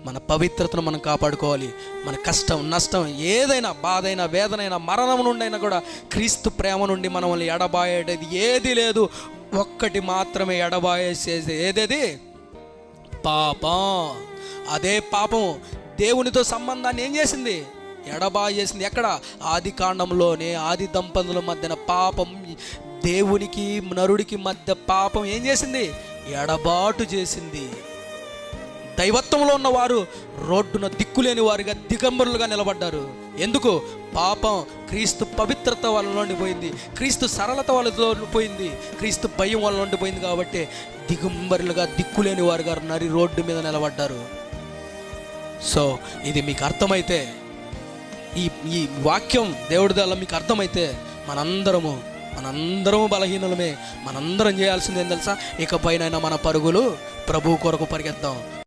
మన పవిత్రతను మనం కాపాడుకోవాలి. మన కష్టం, నష్టం, ఏదైనా, బాధైనా, వేదనైనా, మరణం నుండి అయినా కూడా క్రీస్తు ప్రేమ నుండి మనల్ని ఎడబాయేది ఏది లేదు. ఒక్కటి మాత్రమే ఎడబాయేసేది, ఏదేది? పాపం. అదే పాపం దేవునితో సంబంధాన్ని ఏం చేసింది? ఎడబాయేసింది. ఎక్కడ? ఆది కాండంలోనే ఆది దంపతుల మధ్యన పాపం, దేవునికి నరుడికి మధ్య పాపం ఏం చేసింది? ఎడబాటు చేసింది. దైవత్వంలో ఉన్నవారు రోడ్డున దిక్కులేని వారిగా, దిగంబరులుగా నిలబడ్డారు. ఎందుకు? పాపం క్రీస్తు పవిత్రత వల్ల నుండి పోయింది, క్రీస్తు సరళత వల్ల పోయింది, క్రీస్తు భయం వల్ల నుండి పోయింది. కాబట్టి దిగంబరులుగా, దిక్కులేని వారుగా నరి రోడ్డు మీద నిలబడ్డారు. సో ఇది మీకు అర్థమైతే, ఈ వాక్యం దేవుడి వల్ల మీకు అర్థమైతే, మనందరము బలహీనులమే. మనందరం చేయాల్సింది ఏం తెలుసా? ఇకపైనైనా మన పరుగులు ప్రభువు కొరకు పరిగెత్తాం.